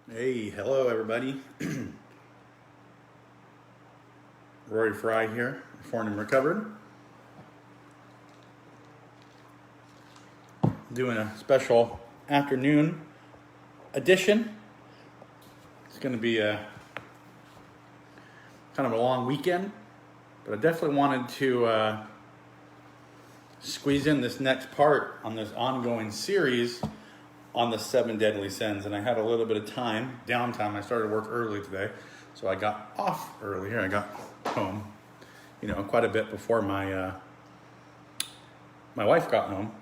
Hey, hello everybody. Rory Fry here, Reformed and Recovered. Doing a special afternoon edition. It's going to be a kind of a long weekend, but I definitely wanted to squeeze in this next part on this ongoing series on the 7 deadly sins. And I had a little bit of downtime. I started work early today, so I got off earlier. I got home, quite a bit before my wife got home.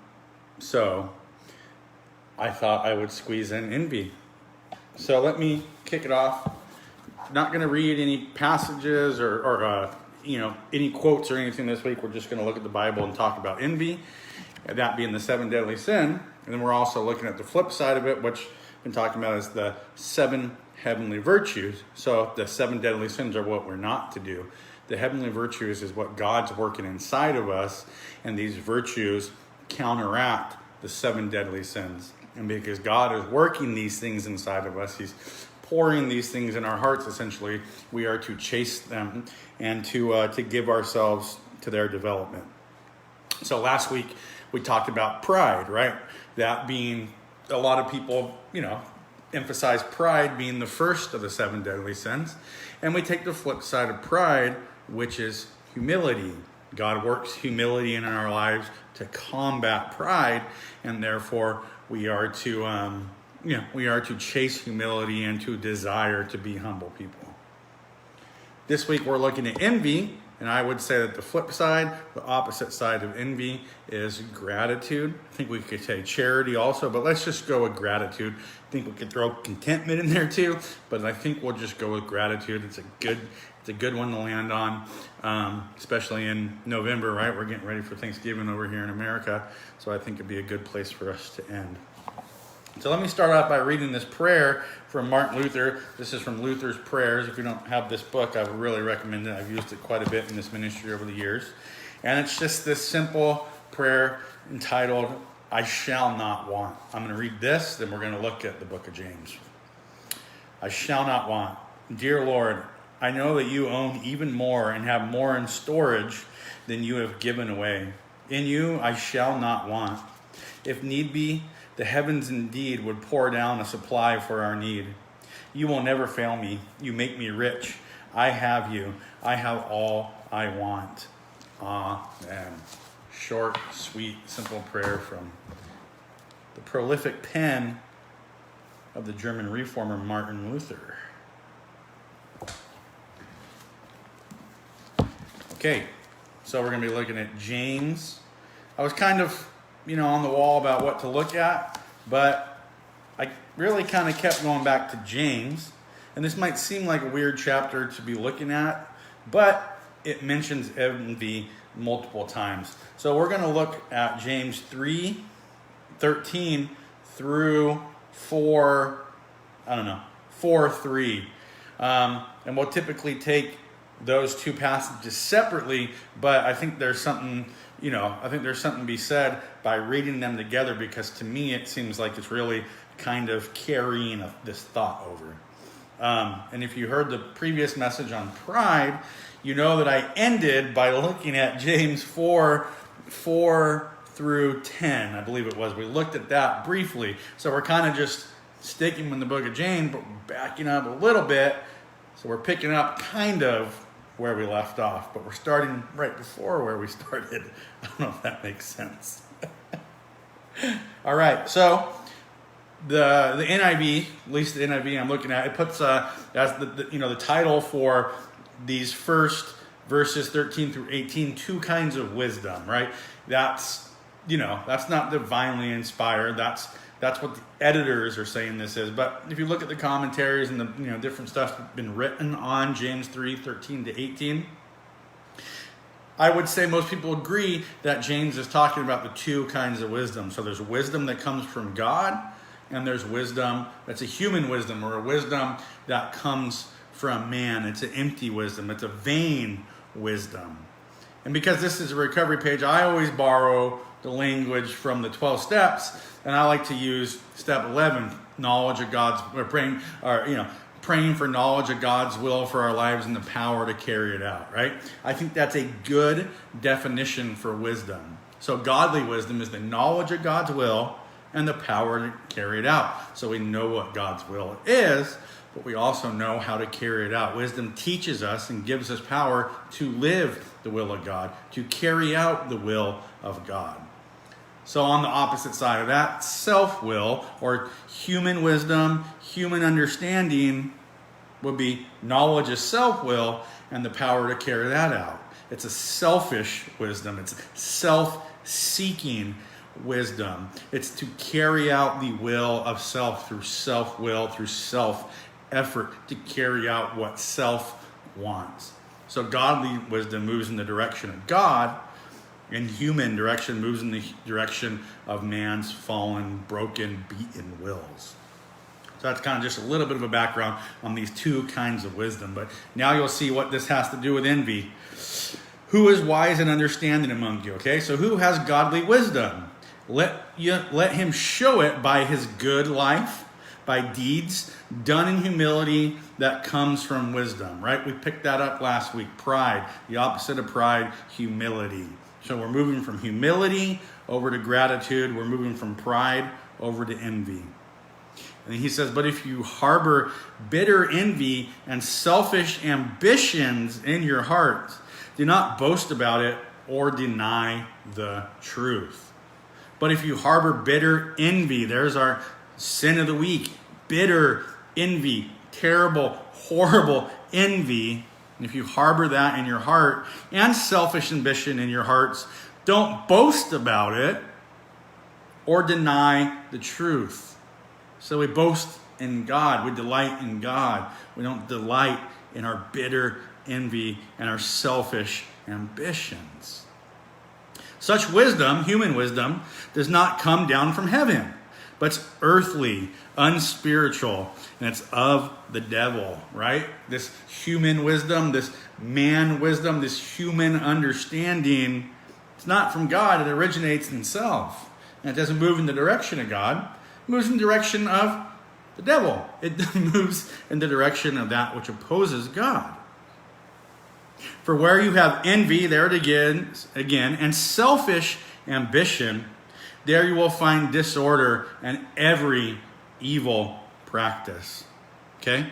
So I thought I would squeeze in envy. So let me kick it off. Not going to read any passages or any quotes or anything this week. We're just going to look at the Bible and talk about envy, and that being the 7 deadly sin. And then we're also looking at the flip side of it, which I've been talking about as the 7 heavenly virtues. So the 7 deadly sins are what we're not to do. The heavenly virtues is what God's working inside of us, and these virtues counteract the 7 deadly sins. And because God is working these things inside of us, He's pouring these things in our hearts, essentially, we are to chase them and to give ourselves to their development. So last week we talked about pride, right? That being, a lot of people, emphasize pride being the first of the 7 deadly sins. And we take the flip side of pride, which is humility. God works humility in our lives to combat pride, and therefore we are to chase humility and to desire to be humble people. This week we're looking at envy, and I would say that the flip side, the opposite side of envy, is gratitude. I think we could say charity also, but let's just go with gratitude. I think we could throw contentment in there too, but I think we'll just go with gratitude. It's a good one to land on, especially in November, right? We're getting ready for Thanksgiving over here in America, so I think it'd be a good place for us to end. So let me start out by reading this prayer from Martin Luther. This is from Luther's Prayers. If you don't have this book, I would really recommend it. I've used it quite a bit in this ministry over the years. And it's just this simple prayer entitled, I shall not want. I'm going to read this, then we're going to look at the book of James. I shall not want. Dear Lord, I know that you own even more and have more in storage than you have given away. In you I shall not want. If need be, the heavens indeed would pour down a supply for our need. You will never fail me. You make me rich. I have you. I have all I want. Amen. Short, sweet, simple prayer from the prolific pen of the German reformer Martin Luther. Okay, so we're going to be looking at James. I was kind of on the wall about what to look at, but I really kind of kept going back to James. And this might seem like a weird chapter to be looking at, but it mentions envy multiple times. So we're going to look at James 3:13 through 4:3. And we'll typically take those two passages separately, but I think there's something to be said by reading them together, because to me it seems like it's really kind of carrying this thought over. And if you heard the previous message on pride, you know that I ended by looking at James 4 through 10, I believe it was. We looked at that briefly. So we're kind of just sticking in the book of James, but backing up a little bit. So we're picking up kind of where we left off, but we're starting right before where we started. I don't know if that makes sense. All right, so the NIV, at least the NIV I'm looking at, it puts as the title for these first verses 13 through 18, 2 kinds of wisdom, right? That's not divinely inspired. That's what the editors are saying this is. But if you look at the commentaries and the different stuff that's been written on James 3:13 to 18, I would say most people agree that James is talking about the 2 kinds of wisdom. So there's wisdom that comes from God, and there's wisdom that's a human wisdom, or a wisdom that comes from man. It's an empty wisdom. It's a vain wisdom. And because this is a recovery page, I always borrow the language from the 12 steps, and I like to use step 11 knowledge of God's, praying for knowledge of God's will for our lives and the power to carry it out, right? I think that's a good definition for wisdom. So godly wisdom is the knowledge of God's will and the power to carry it out. So we know what God's will is, but we also know how to carry it out. Wisdom teaches us and gives us power to live the will of God, to carry out the will of God. So on the opposite side of that, self-will or human wisdom, human understanding would be knowledge of self-will and the power to carry that out. It's a selfish wisdom. It's self-seeking wisdom. It's to carry out the will of self through self-will, through self-effort to carry out what self wants. So godly wisdom moves in the direction of God, and human direction moves in the direction of man's fallen, broken, beaten wills. So that's kind of just a little bit of a background on these two kinds of wisdom. But now you'll see what this has to do with envy. Who is wise and understanding among you? Okay, so who has godly wisdom? Let him show it by his good life, by deeds done in humility that comes from wisdom, right? We picked that up last week. Pride, the opposite of pride, humility. So we're moving from humility over to gratitude. We're moving from pride over to envy. And he says, but if you harbor bitter envy and selfish ambitions in your hearts, do not boast about it or deny the truth. But if you harbor bitter envy, there's our sin of the week. Bitter envy, terrible, horrible envy. And if you harbor that in your heart and selfish ambition in your hearts, don't boast about it or deny the truth. So we boast in God. We delight in God. We don't delight in our bitter envy and our selfish ambitions. Such wisdom, human wisdom, does not come down from heaven, but it's earthly, unspiritual, and it's of the devil, right? This human wisdom, this man wisdom, this human understanding, it's not from God. It originates in self. And it doesn't move in the direction of God. It moves in the direction of the devil. It moves in the direction of that which opposes God. For where you have envy, there it again, and selfish ambition, there you will find disorder and every evil practice. Okay?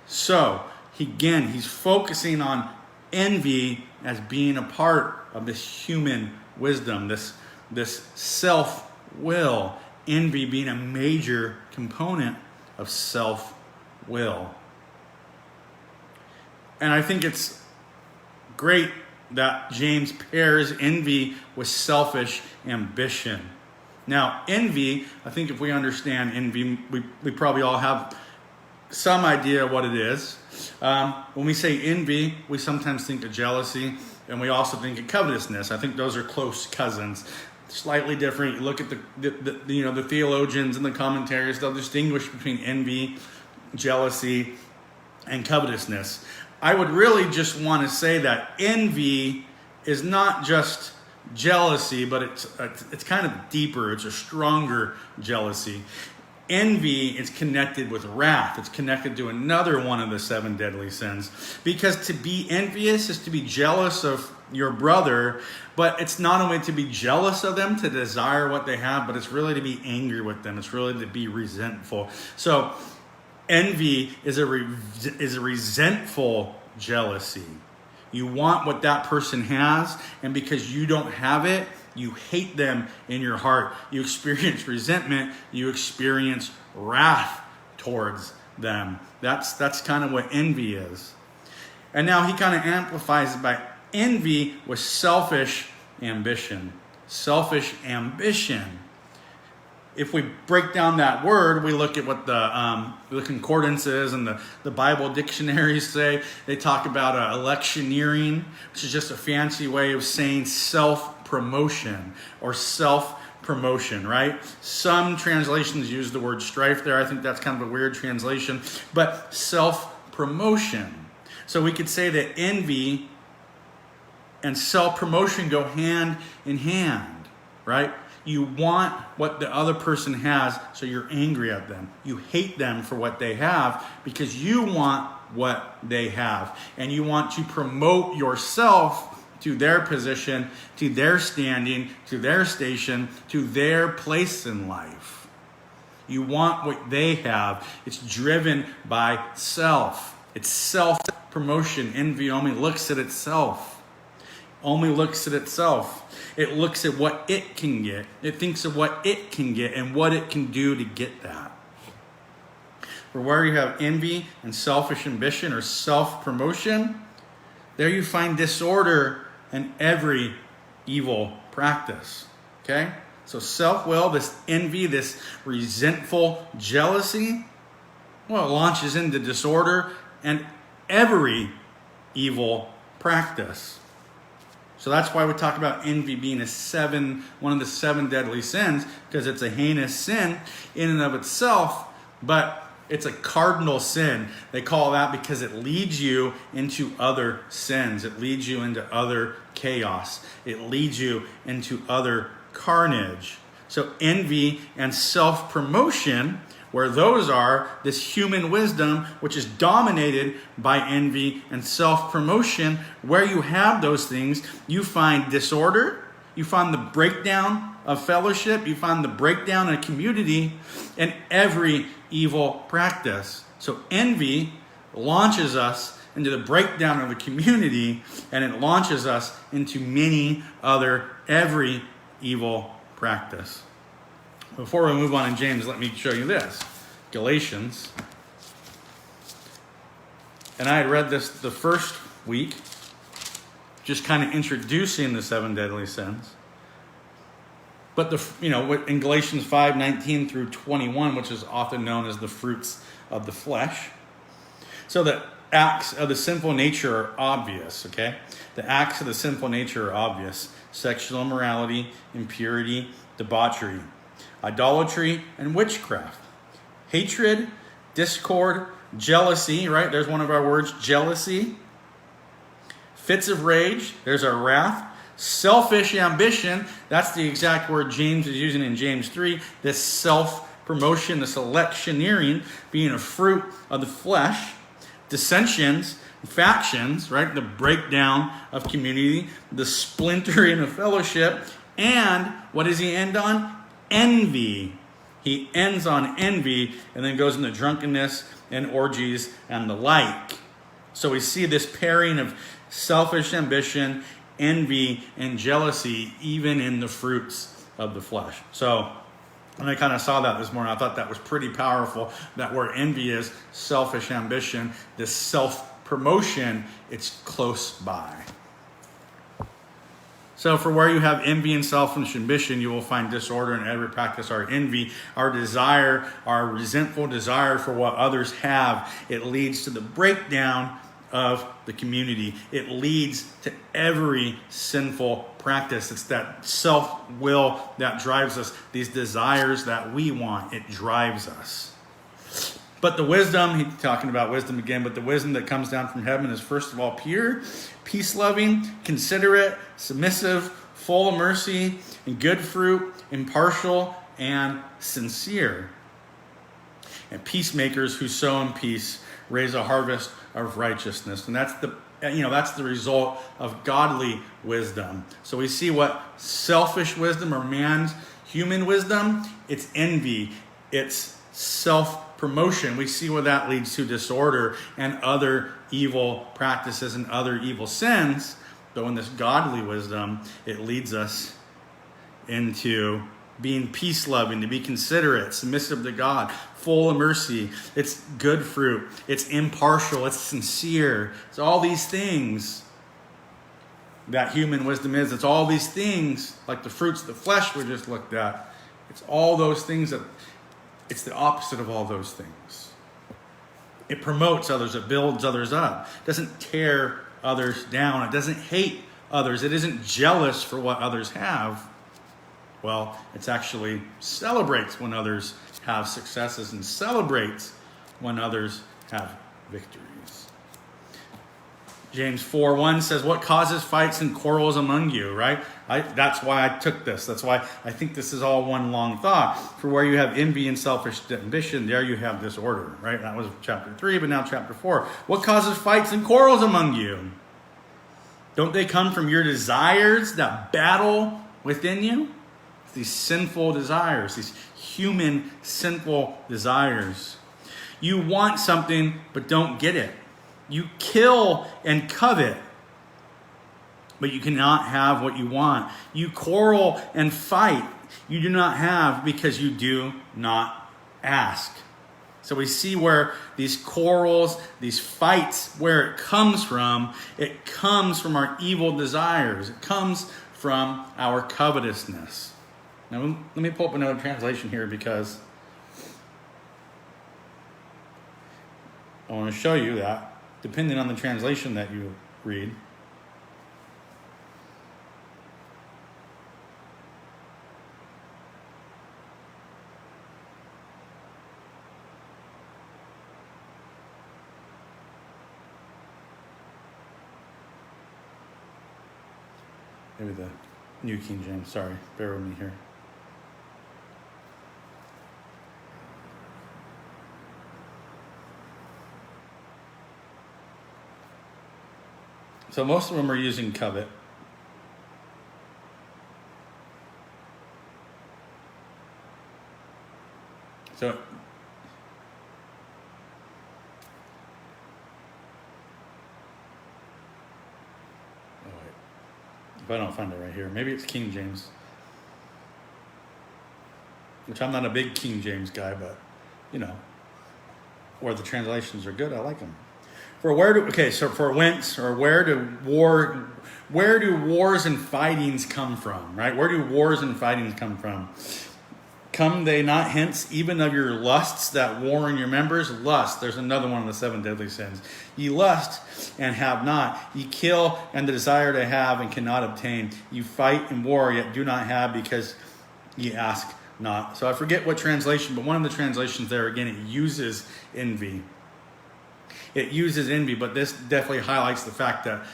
So, he's focusing on envy as being a part of this human wisdom, this self-will. Envy being a major component of self-will. And I think it's great that James pairs envy with selfish ambition. Now, envy, I think if we understand envy, we probably all have some idea what it is. When we say envy, we sometimes think of jealousy, and we also think of covetousness. I think those are close cousins. Slightly different. You look at the theologians and the commentaries, they'll distinguish between envy, jealousy, and covetousness. I would really just want to say that envy is not just jealousy, but it's kind of deeper. It's a stronger jealousy. Envy is connected with wrath. It's connected to another one of the 7 deadly sins. Because to be envious is to be jealous of your brother, but it's not only to be jealous of them, to desire what they have, but it's really to be angry with them. It's really to be resentful. So envy is a resentful jealousy. You want what that person has, and because you don't have it, you hate them in your heart. You experience resentment. You experience wrath towards them. That's kind of what envy is. And now he kind of amplifies it by envy with selfish ambition. Selfish ambition. If we break down that word, we look at what the concordances and the Bible dictionaries say. They talk about electioneering, which is just a fancy way of saying self-promotion or self-promotion, right? Some translations use the word strife there. I think that's kind of a weird translation. But self-promotion. So we could say that envy and self-promotion go hand in hand, right? You want what the other person has, so you're angry at them. You hate them for what they have because you want what they have. And you want to promote yourself to their position, to their standing, to their station, to their place in life. You want what they have. It's driven by self. It's self-promotion. Envy only looks at itself. Only looks at itself. It looks at what it can get. It thinks of what it can get and what it can do to get that. For where you have envy and selfish ambition or self-promotion, there you find disorder and every evil practice. Okay? So self-will, this envy, this resentful jealousy, well, it launches into disorder and every evil practice. So that's why we talk about envy being one of the 7 deadly sins, because it's a heinous sin in and of itself, but it's a cardinal sin. They call that because it leads you into other sins. It leads you into other chaos. It leads you into other carnage. So envy and self-promotion, where those are, this human wisdom, which is dominated by envy and self-promotion, where you have those things, you find disorder, you find the breakdown of fellowship, you find the breakdown in community, and every evil practice. So envy launches us into the breakdown of the community, and it launches us into every evil practice. Before we move on in James, let me show you this. Galatians. And I had read this the first week, just kind of introducing the 7 deadly sins. But in Galatians 5:19 through 21, which is often known as the fruits of the flesh. So the acts of the sinful nature are obvious, okay? The acts of the sinful nature are obvious. Sexual immorality, impurity, debauchery, idolatry, and witchcraft. Hatred, discord, jealousy, right? There's one of our words, jealousy. Fits of rage, there's our wrath. Selfish ambition, that's the exact word James is using in James 3. This self-promotion, this electioneering, being a fruit of the flesh. Dissensions, factions, right? The breakdown of community, the splintering of fellowship, and what does he end on? Envy. He ends on envy and then goes into drunkenness and orgies and the like. So we see this pairing of selfish ambition, envy, and jealousy, even in the fruits of the flesh. So when I kind of saw that this morning, I thought that was pretty powerful, that where envy is, selfish ambition, this self-promotion, it's close by. So for where you have envy and selfish ambition, you will find disorder in every practice. Our envy, our desire, our resentful desire for what others have, it leads to the breakdown of the community. It leads to every sinful practice. It's that self-will that drives us. These desires that we want, it drives us. But the wisdom, he's talking about wisdom again, but the wisdom that comes down from heaven is first of all pure, peace-loving, considerate, submissive, full of mercy, and good fruit, impartial, and sincere. And peacemakers who sow in peace raise a harvest of righteousness. And that's the result of godly wisdom. So we see what selfish wisdom or man's human wisdom, it's envy, it's self-promotion. We see where that leads to disorder and other evil practices and other evil sins. Though in this godly wisdom, it leads us into being peace-loving, to be considerate, submissive to God, full of mercy. It's good fruit. It's impartial. It's sincere. It's all these things that human wisdom is. It's all these things, like the fruits of the flesh we just looked at. It's all those things it's the opposite of all those things. It promotes others. It builds others up. It doesn't tear others down. It doesn't hate others. It isn't jealous for what others have. Well, it actually celebrates when others have successes and celebrates when others have victories. James 4:1 says, what causes fights and quarrels among you, right? That's why I took this. That's why I think this is all one long thought. For where you have envy and selfish ambition, there you have disorder, right? That was chapter 3, but now chapter 4. What causes fights and quarrels among you? Don't they come from your desires that battle within you? These sinful desires, these human sinful desires. You want something, but don't get it. You kill and covet, but you cannot have what you want. You quarrel and fight. You do not have because you do not ask. So we see where these quarrels, these fights, where it comes from. It comes from our evil desires. It comes from our covetousness. Now, let me pull up another translation here because I want to show you that, depending on the translation that you read. Maybe the New King James, sorry, bear with me here. So most of them are using covet. So if I don't find it right here, maybe it's King James, which I'm not a big King James guy, but you know, where the translations are good, I like them. For where do wars and fightings come from, right? Where do wars and fightings come from? Come they not hence even of your lusts that war in your members? Lust, there's another one of the 7 deadly sins. Ye lust and have not. Ye kill and the desire to have and cannot obtain. You fight and war yet do not have because ye ask not. So I forget what translation, but one of the translations there, again, it uses envy. It uses envy, but this definitely highlights the fact that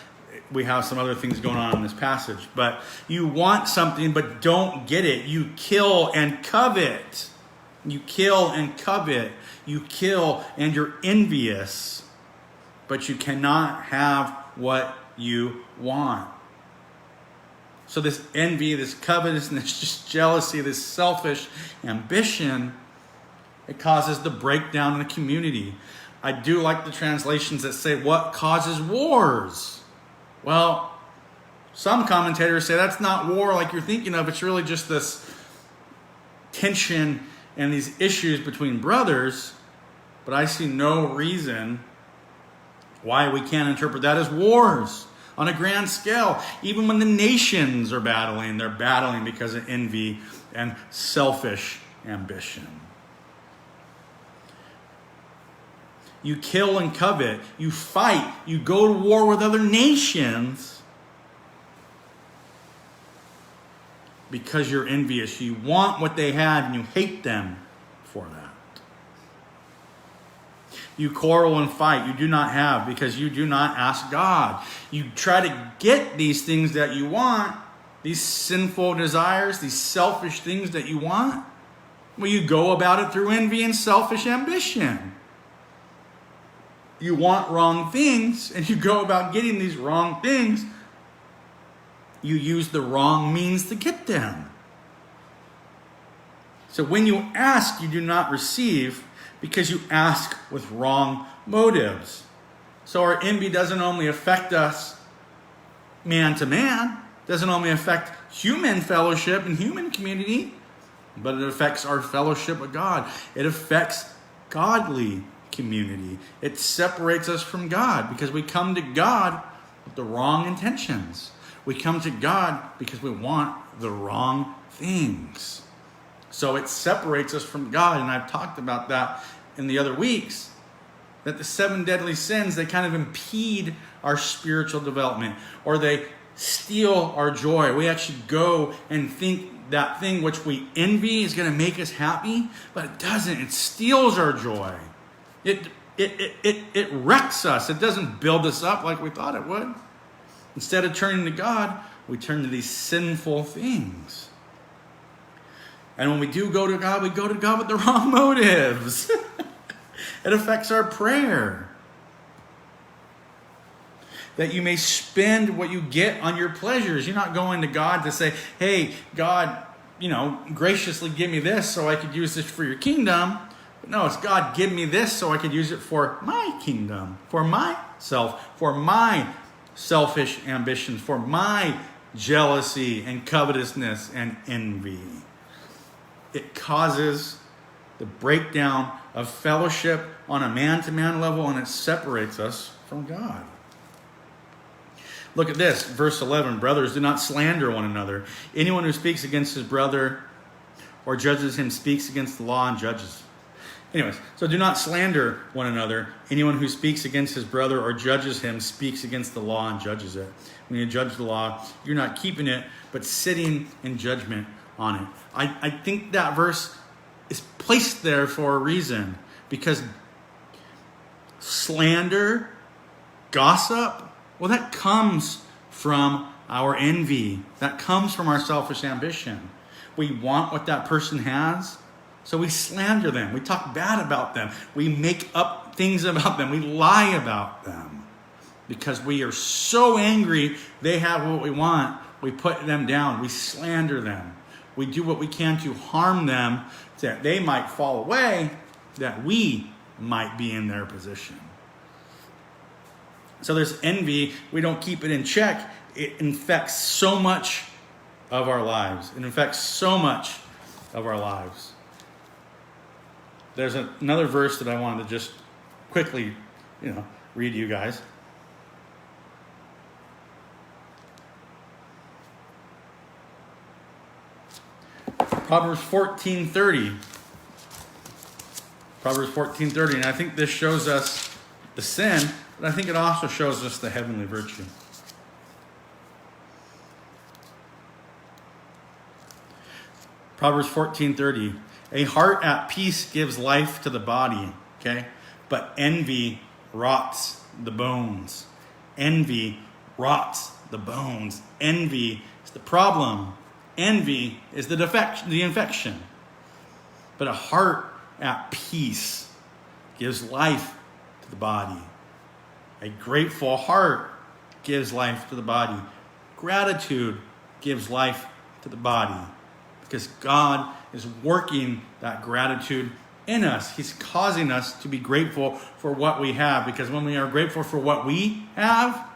we have some other things going on in this passage. But you want something, but don't get it. You kill and covet. You kill and covet. You kill and you're envious, but you cannot have what you want. So this envy, this covetousness, just jealousy, this selfish ambition, it causes the breakdown in the community. I do like the translations that say, what causes wars? Well, some commentators say that's not war like you're thinking of. It's really just this tension and these issues between brothers. But I see no reason why we can't interpret that as wars on a grand scale. Even when the nations are battling, they're battling because of envy and selfish ambition. You kill and covet. You fight. You go to war with other nations because you're envious. You want what they had and you hate them for that. You quarrel and fight. You do not have because you do not ask God. You try to get these things that you want, these sinful desires, these selfish things that you want. Well, you go about it through envy and selfish ambition. You want wrong things, and you go about getting these wrong things. You use the wrong means to get them. So when you ask, you do not receive because you ask with wrong motives. So our envy doesn't only affect us man to man, doesn't only affect human fellowship and human community, but it affects our fellowship with God. It affects godly community. It separates us from God because we come to God with the wrong intentions. We come to God because we want the wrong things. So it separates us from God, and I've talked about that in the other weeks, that the 7 deadly sins, they kind of impede our spiritual development, or they steal our joy. We actually go and think that thing which we envy is going to make us happy, but it doesn't. It steals our joy. It it wrecks us. It doesn't build us up like we thought it would. Instead of turning to God, we turn to these sinful things. And when we do go to God, we go to God with the wrong motives. It affects our prayer. That you may spend what you get on your pleasures. You're not going to God to say, hey, God, graciously give me this so I could use this for your kingdom. But no, it's God, give me this so I could use it for my kingdom, for myself, for my selfish ambitions, for my jealousy and covetousness and envy. It causes the breakdown of fellowship on a man-to-man level, and it separates us from God. Look at this, verse 11. Brothers, do not slander one another. Anyone who speaks against his brother or judges him speaks against the law and judges. Anyways, so do not slander one another. Anyone who speaks against his brother or judges him speaks against the law and judges it. When you judge the law, you're not keeping it, but sitting in judgment on it. I think that verse is placed there for a reason, because slander, gossip, well, that comes from our envy. That comes from our selfish ambition. We want what that person has, so we slander them. We talk bad about them. We make up things about them. We lie about them. Because we are so angry they have what we want, we put them down. We slander them. We do what we can to harm them, that they might fall away, that we might be in their position. So there's envy. We don't keep it in check. It infects so much of our lives. It infects so much of our lives. There's another verse that I wanted to just quickly, read to you guys. Proverbs 14:30. Proverbs 14:30, and I think this shows us the sin, but I think it also shows us the heavenly virtue. Proverbs 14:30. A heart at peace gives life to the body, okay? But envy rots the bones. Envy rots the bones. Envy is the problem. Envy is the infection. But a heart at peace gives life to the body. A grateful heart gives life to the body. Gratitude gives life to the body. Because God is working that gratitude in us. He's causing us to be grateful for what we have. Because when we are grateful for what we have,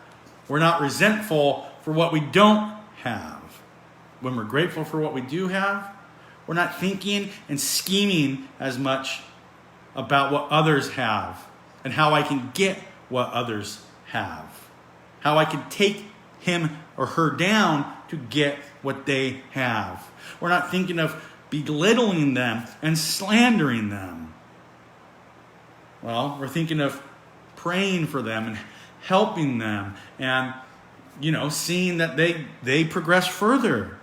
we're not resentful for what we don't have. When we're grateful for what we do have, we're not thinking and scheming as much about what others have and how I can get what others have. How I can take him or her down to get what they have. We're not thinking of belittling them and slandering them. Well, we're thinking of praying for them and helping them and, seeing that they progress further.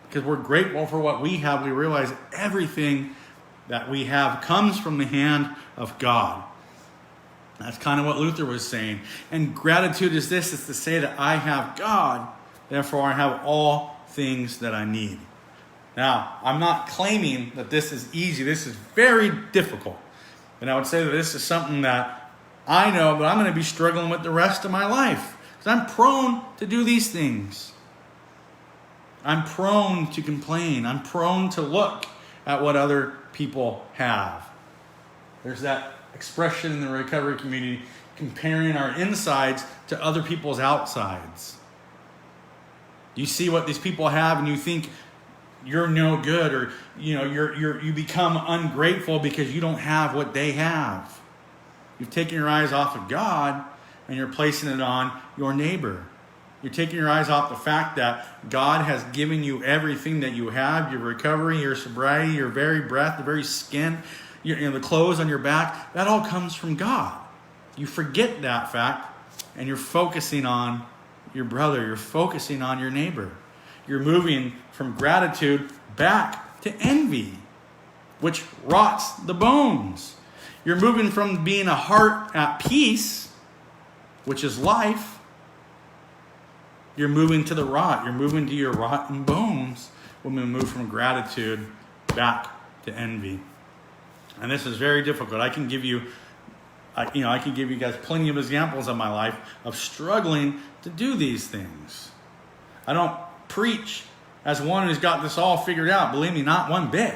Because we're grateful for what we have. We realize everything that we have comes from the hand of God. That's kind of what Luther was saying. And gratitude is this. It's to say that I have God, therefore I have all things that I need. Now, I'm not claiming that this is easy. This is very difficult. And I would say that this is something that I know, but I'm going to be struggling with the rest of my life. Because I'm prone to do these things. I'm prone to complain. I'm prone to look at what other people have. There's that expression in the recovery community, comparing our insides to other people's outsides. You see what these people have and you think you're no good, or you become ungrateful because you don't have what they have. You've taken your eyes off of God and you're placing it on your neighbor. You're taking your eyes off the fact that God has given you everything that you have, your recovery, your sobriety, your very breath, the very skin, the clothes on your back. That all comes from God. You forget that fact and you're focusing on your brother. You're focusing on your neighbor. You're moving from gratitude back to envy, which rots the bones. You're moving from being a heart at peace, which is life. You're moving to the rot. You're moving to your rotten bones when we move from gratitude back to envy. And this is very difficult. I can give you guys plenty of examples of my life of struggling to do these things. I don't preach as one who's got this all figured out. Believe me, not one bit.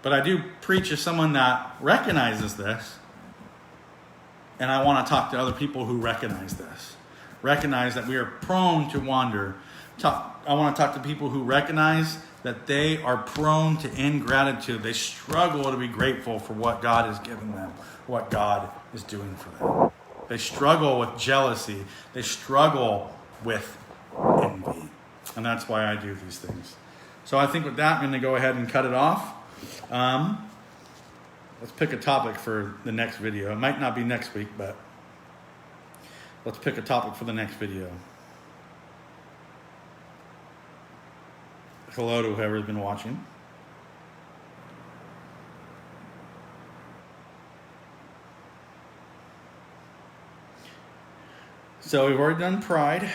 But I do preach as someone that recognizes this. And I want to talk to other people who recognize this. Recognize that we are prone to wander. I want to talk to people who recognize that they are prone to ingratitude. They struggle to be grateful for what God has given them, what God is doing for them. They struggle with jealousy. They struggle with envy. And that's why I do these things. So I think with that, I'm going to go ahead and cut it off. Let's pick a topic for the next video. It might not be next week, but let's pick a topic for the next video. Hello to whoever's been watching. So we've already done pride.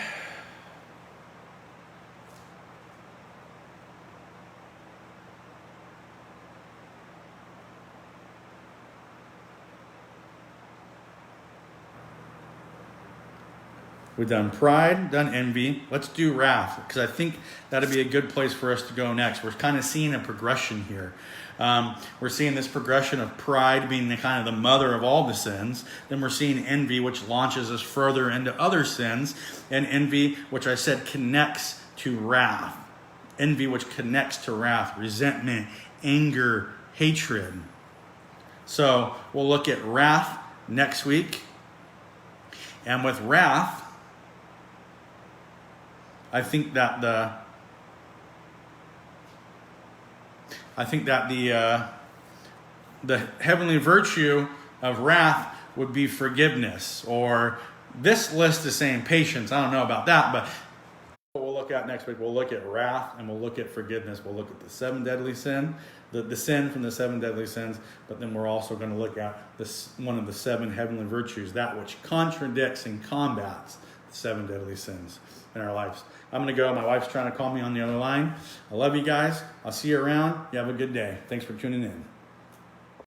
We've done pride, done envy. Let's do wrath, because I think that'd be a good place for us to go next. We're kind of seeing a progression here. We're seeing this progression of pride being the kind of the mother of all the sins. Then we're seeing envy, which launches us further into other sins. And envy, which I said connects to wrath. Envy, which connects to wrath, resentment, anger, hatred. So we'll look at wrath next week. And with wrath, I think that the heavenly virtue of wrath would be forgiveness, or this list is saying patience. I don't know about that, but what we'll look at next week, we'll look at wrath and we'll look at forgiveness. We'll look at the seven deadly sin, the sin from the seven deadly sins, but then we're also going to look at this one of the seven heavenly virtues, that which contradicts and combats the seven deadly sins in our lives. I'm going to go. My wife's trying to call me on the other line. I love you guys. I'll see you around. You have a good day. Thanks for tuning in.